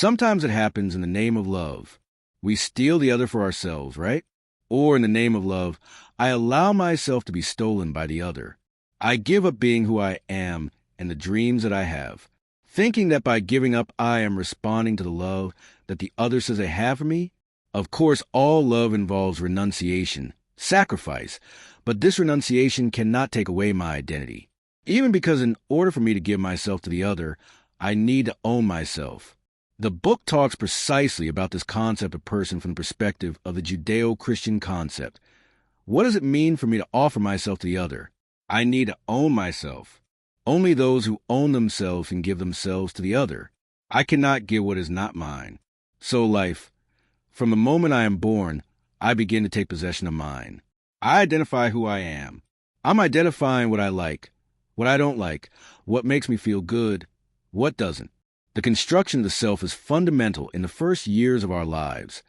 Sometimes it happens in the name of love. We steal the other for ourselves, right? Or in the name of love, I allow myself to be stolen by the other. I give up being who I am and the dreams that I have, thinking that by giving up I am responding to the love that the other says they have for me. Of course, all love involves renunciation, sacrifice, but this renunciation cannot take away my identity. Even because in order for me to give myself to the other, I need to own myself. The book talks precisely about this concept of person from the perspective of the Judeo-Christian concept. What does it mean for me to offer myself to the other? I need to own myself. Only those who own themselves can give themselves to the other. I cannot give what is not mine. So life, from the moment I am born, I begin to take possession of mine. I identify who I am. I'm identifying what I like, what I don't like, what makes me feel good, what doesn't. The construction of the self is fundamental in the first years of our lives,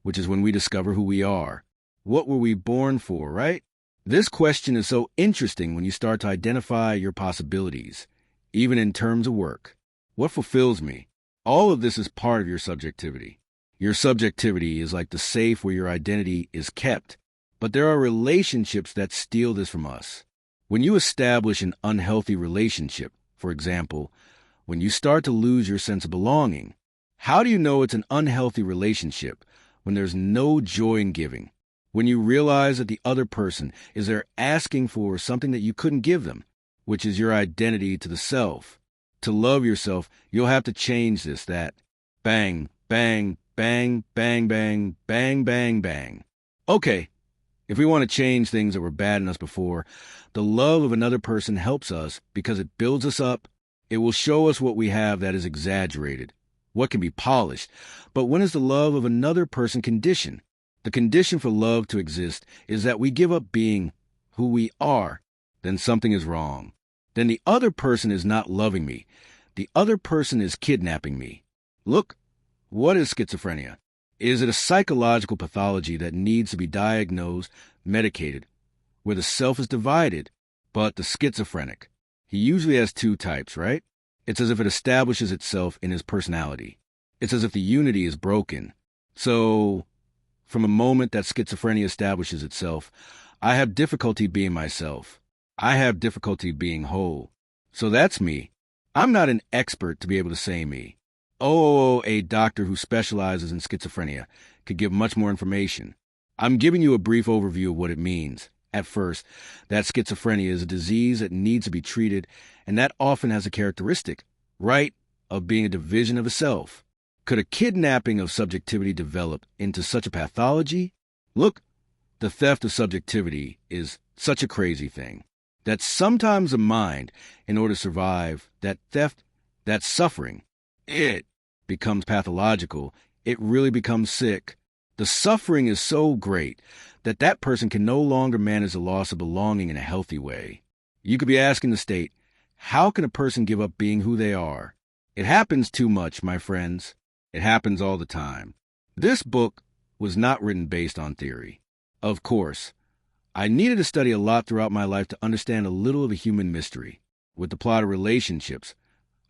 which is when we discover who we are. What were we born for, right? This question is so interesting when you start to identify your possibilities, even in terms of work. What fulfills me? All of this is part of your subjectivity. Your subjectivity is like the safe where your identity is kept, but there are relationships that steal this from us. When you establish an unhealthy relationship, for example, when you start to lose your sense of belonging, how do you know it's an unhealthy relationship when there's no joy in giving? When you realize that the other person is there asking for something that you couldn't give them, which is your identity to the self. To love yourself, you'll have to change this, that. Bang, bang, bang, bang, bang, bang, bang, bang. Okay, if we want to change things that were bad in us before, the love of another person helps us because it builds us up. It will show us what we have that is exaggerated, what can be polished. But when is the love of another person conditioned? The condition for love to exist is that we give up being who we are. Then something is wrong. Then the other person is not loving me. The other person is kidnapping me. Look, what is schizophrenia? Is it a psychological pathology that needs to be diagnosed, medicated, where the self is divided? But the schizophrenic, he usually has two types, right? It's as if it establishes itself in his personality. It's as if the unity is broken. So, from a moment that schizophrenia establishes itself, I have difficulty being myself. I have difficulty being whole. So that's me. I'm not an expert to be able to say me. Oh, a doctor who specializes in schizophrenia could give much more information. I'm giving you a brief overview of what it means. At first, that schizophrenia is a disease that needs to be treated, and that often has a characteristic, right, of being a division of a self. Could a kidnapping of subjectivity develop into such a pathology? Look, the theft of subjectivity is such a crazy thing that sometimes the mind, in order to survive that theft, that suffering, it becomes pathological. It really becomes sick. The suffering is so great that that person can no longer manage the loss of belonging in a healthy way. You could be asking the state, how can a person give up being who they are? It happens too much, my friends. It happens all the time. This book was not written based on theory. Of course, I needed to study a lot throughout my life to understand a little of the human mystery. With the plot of relationships,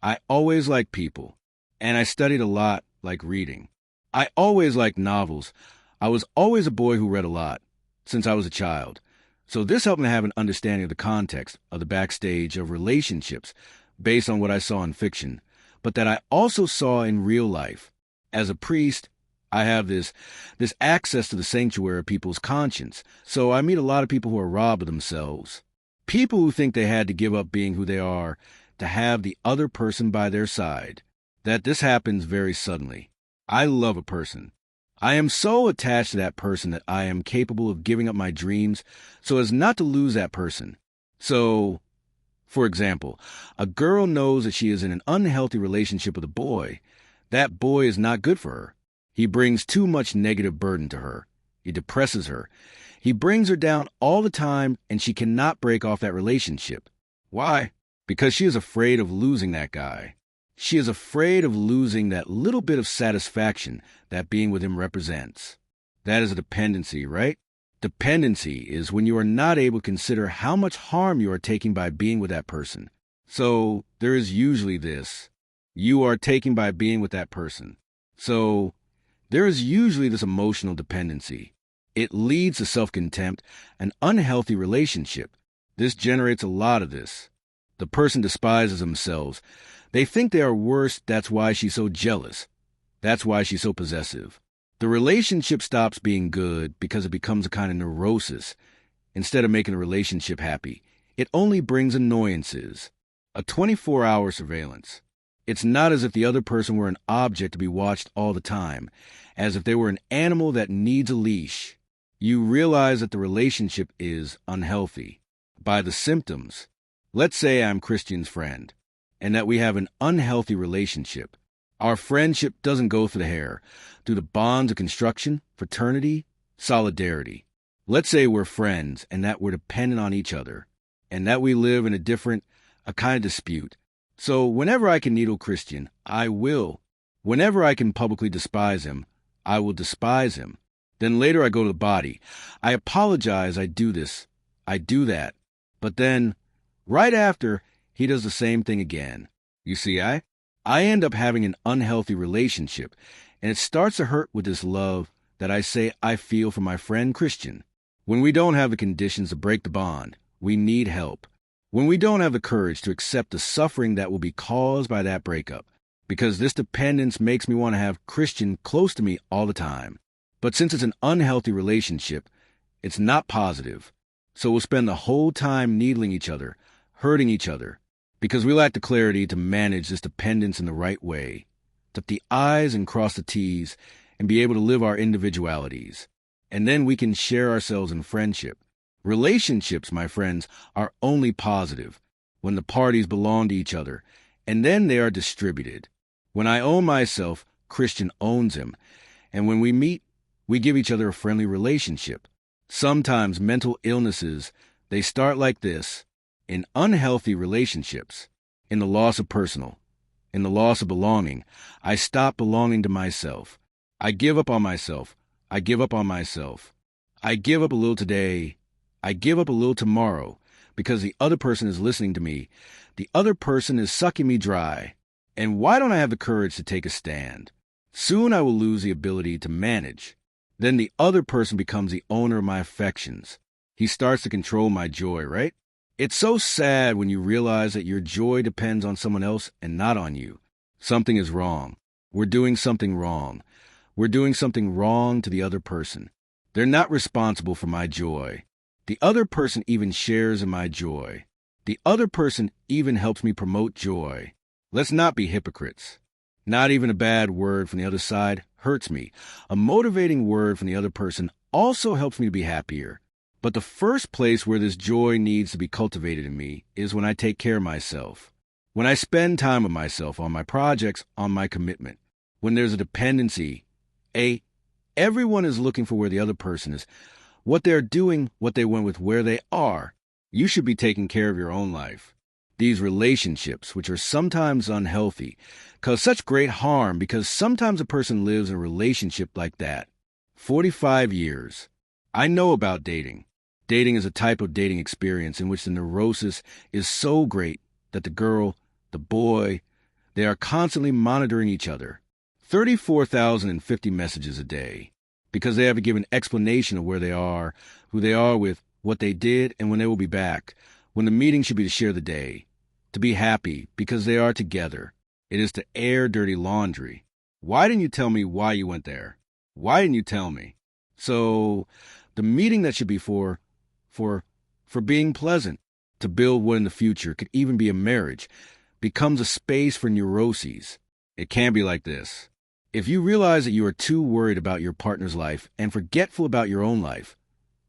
I always liked people, and I studied a lot like reading. I always liked novels. I was always a boy who read a lot, since I was a child. So this helped me have an understanding of the context, of the backstage of relationships, based on what I saw in fiction, but that I also saw in real life. As a priest, I have this access to the sanctuary of people's conscience, so I meet a lot of people who are robbed of themselves. People who think they had to give up being who they are to have the other person by their side. That this happens very suddenly. I love a person. I am so attached to that person that I am capable of giving up my dreams so as not to lose that person. So, for example, a girl knows that she is in an unhealthy relationship with a boy. That boy is not good for her. He brings too much negative burden to her. He depresses her. He brings her down all the time, and she cannot break off that relationship. Why? Because she is afraid of losing that guy. She is afraid of losing that little bit of satisfaction that being with him represents. That is a dependency, right? Dependency is when you are not able to consider how much harm you are taking by being with that person. So there is usually this. You are taking by being with that person. So there is usually this emotional dependency. It leads to self-contempt, an unhealthy relationship. This generates a lot of this. The person despises themselves. They think they are worse, that's why she's so jealous. That's why she's so possessive. The relationship stops being good because it becomes a kind of neurosis. Instead of making a relationship happy, it only brings annoyances. A 24-hour surveillance. It's not as if the other person were an object to be watched all the time, as if they were an animal that needs a leash. You realize that the relationship is unhealthy by the symptoms. Let's say I'm Christian's friend, and that we have an unhealthy relationship. Our friendship doesn't go through the hair, through the bonds of construction, fraternity, solidarity. Let's say we're friends, and that we're dependent on each other, and that we live in a kind of dispute. So whenever I can needle Christian, I will. Whenever I can publicly despise him, I will despise him. Then later I go to the body. I apologize, I do this. I do that. But then, right after, he does the same thing again. You see, I end up having an unhealthy relationship, and it starts to hurt with this love that I say I feel for my friend Christian. When we don't have the conditions to break the bond, we need help. When we don't have the courage to accept the suffering that will be caused by that breakup, because this dependence makes me want to have Christian close to me all the time. But since it's an unhealthy relationship, it's not positive. So we'll spend the whole time needling each other, hurting each other, because we lack the clarity to manage this dependence in the right way, dot the I's and cross the T's, and be able to live our individualities. And then we can share ourselves in friendship. Relationships, my friends, are only positive when the parties belong to each other, and then they are distributed. When I own myself, Christian owns him, and when we meet, we give each other a friendly relationship. Sometimes mental illnesses, they start like this, in unhealthy relationships, in the loss of personal, in the loss of belonging. I stop belonging to myself. I give up on myself. I give up on myself. I give up a little today. I give up a little tomorrow because the other person is listening to me. The other person is sucking me dry. And why don't I have the courage to take a stand? Soon I will lose the ability to manage. Then the other person becomes the owner of my affections. He starts to control my joy, right? It's so sad when you realize that your joy depends on someone else and not on you. Something is wrong. We're doing something wrong. We're doing something wrong to the other person. They're not responsible for my joy. The other person even shares in my joy. The other person even helps me promote joy. Let's not be hypocrites. Not even a bad word from the other side hurts me. A motivating word from the other person also helps me to be happier. But the first place where this joy needs to be cultivated in me is when I take care of myself. When I spend time with myself on my projects, on my commitment. When there's a dependency. Everyone is looking for where the other person is. What they're doing, what they went with, where they are. You should be taking care of your own life. These relationships, which are sometimes unhealthy, cause such great harm because sometimes a person lives in a relationship like that. 45 years. I know about dating. Dating is a type of dating experience in which the neurosis is so great that the girl, the boy, they are constantly monitoring each other. 34,050 messages a day because they have to give an explanation of where they are, who they are with, what they did, and when they will be back. When the meeting should be to share the day, to be happy because they are together. It is to air dirty laundry. Why didn't you tell me why you went there? Why didn't you tell me? So the meeting that should be for being pleasant, to build what in the future could even be a marriage, becomes a space for neuroses. It can't be like this. If you realize that you are too worried about your partner's life and forgetful about your own life,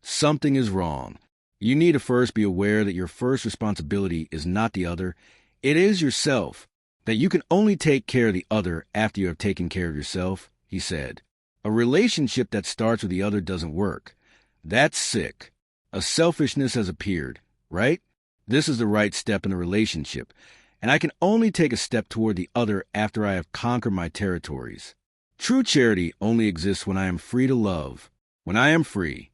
something is wrong. You need to first be aware that your first responsibility is not the other. It is yourself, that you can only take care of the other after you have taken care of yourself, he said. A relationship that starts with the other doesn't work. That's sick. A selfishness has appeared, right? This is the right step in a relationship, and I can only take a step toward the other after I have conquered my territories. True charity only exists when I am free to love, when I am free.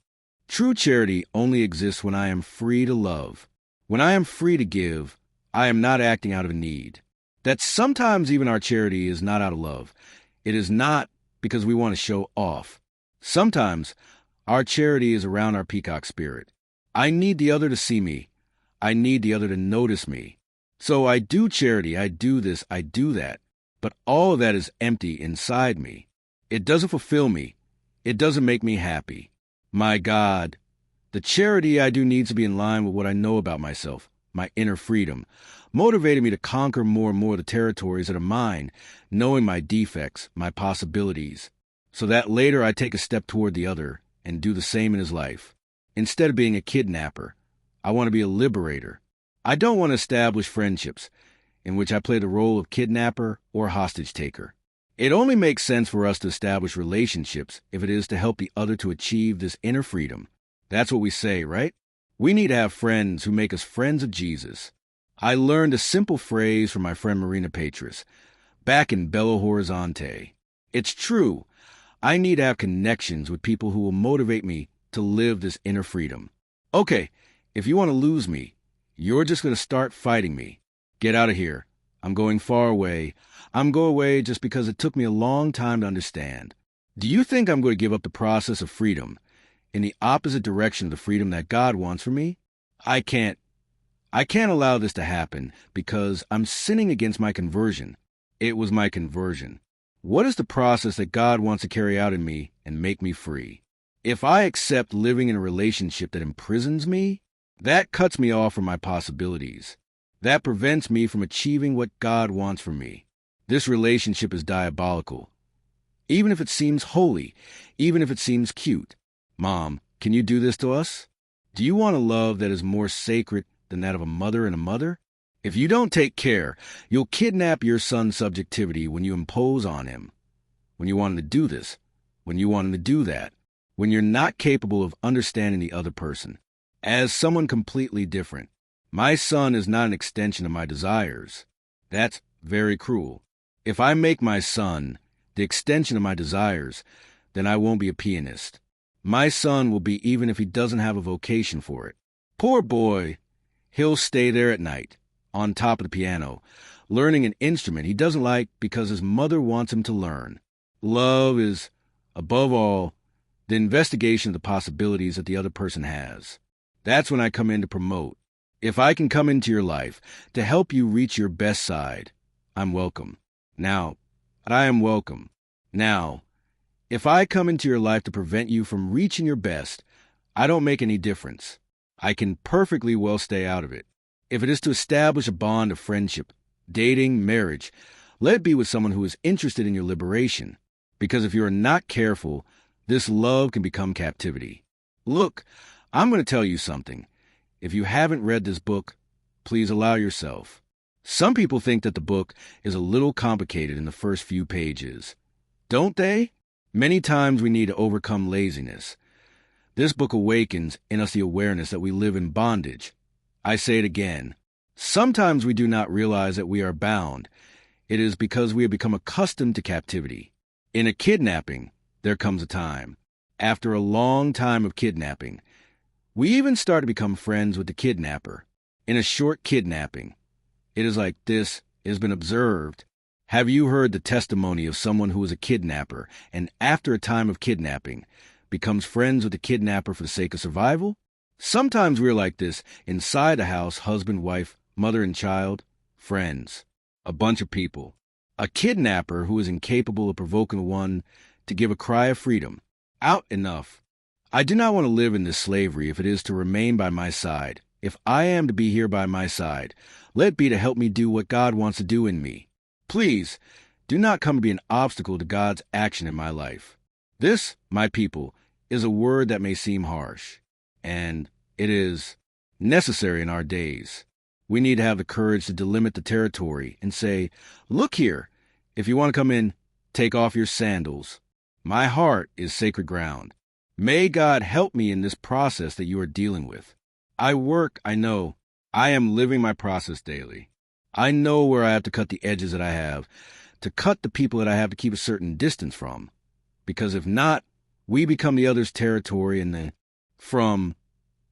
True charity only exists when I am free to love. When I am free to give, I am not acting out of need. That sometimes even our charity is not out of love. It is not because we want to show off. Sometimes our charity is around our peacock spirit. I need the other to see me. I need the other to notice me. So I do charity, I do this, I do that. But all of that is empty inside me. It doesn't fulfill me. It doesn't make me happy. My God, the charity I do needs to be in line with what I know about myself, my inner freedom, motivating me to conquer more and more the territories that are mine, knowing my defects, my possibilities, so that later I take a step toward the other and do the same in his life. Instead of being a kidnapper, I want to be a liberator. I don't want to establish friendships in which I play the role of kidnapper or hostage taker. It only makes sense for us to establish relationships if it is to help the other to achieve this inner freedom. That's what we say, right? We need to have friends who make us friends of Jesus. I learned a simple phrase from my friend Marina Patris back in Belo Horizonte. It's true. I need to have connections with people who will motivate me to live this inner freedom. Okay, if you want to lose me, you're just going to start fighting me. Get out of here. I'm going far away. I'm going away just because it took me a long time to understand. Do you think I'm going to give up the process of freedom in the opposite direction of the freedom that God wants for me? I can't allow this to happen because I'm sinning against my conversion. It was my conversion. What is the process that God wants to carry out in me and make me free? If I accept living in a relationship that imprisons me, that cuts me off from my possibilities. That prevents me from achieving what God wants for me. This relationship is diabolical. Even if it seems holy, even if it seems cute. Mom, can you do this to us? Do you want a love that is more sacred than that of a mother and a mother? If you don't take care, you'll kidnap your son's subjectivity when you impose on him. When you want him to do this, when you want him to do that, when you're not capable of understanding the other person as someone completely different. My son is not an extension of my desires. That's very cruel. If I make my son the extension of my desires, then I won't be a pianist. My son will be even if he doesn't have a vocation for it. Poor boy, he'll stay there at night, on top of the piano, learning an instrument he doesn't like because his mother wants him to learn. Love is, above all, the investigation of the possibilities that the other person has. That's when I come in to promote. If I can come into your life to help you reach your best side, I'm welcome. Now, I am welcome. Now, if I come into your life to prevent you from reaching your best, I don't make any difference. I can perfectly well stay out of it. If it is to establish a bond of friendship, dating, marriage, let it be with someone who is interested in your liberation. Because if you are not careful, this love can become captivity. Look, I'm going to tell you something. If you haven't read this book, please allow yourself. Some people think that the book is a little complicated in the first few pages. Don't they? Many times we need to overcome laziness. This book awakens in us the awareness that we live in bondage. I say it again. Sometimes we do not realize that we are bound. It is because we have become accustomed to captivity. In a kidnapping, there comes a time. After a long time of kidnapping, we even start to become friends with the kidnapper. In a short kidnapping, it is like this has been observed. Have you heard the testimony of someone who was a kidnapper and after a time of kidnapping becomes friends with the kidnapper for the sake of survival? Sometimes we're like this inside a house, husband, wife, mother and child, friends, a bunch of people. A kidnapper who is incapable of provoking one to give a cry of freedom. Out enough. I do not want to live in this slavery if it is to remain by my side. If I am to be here by my side, let it be to help me do what God wants to do in me. Please, do not come to be an obstacle to God's action in my life. This, my people, is a word that may seem harsh, and it is necessary in our days. We need to have the courage to delimit the territory and say, look here, if you want to come in, take off your sandals. My heart is sacred ground. May God help me in this process that you are dealing with. I know. I am living my process daily. I know where I have to cut the edges that I have, to cut the people that I have to keep a certain distance from. Because if not, we become the other's territory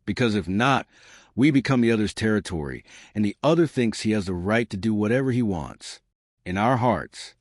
because if not, we become the other's territory, and the other thinks he has the right to do whatever he wants. In our hearts,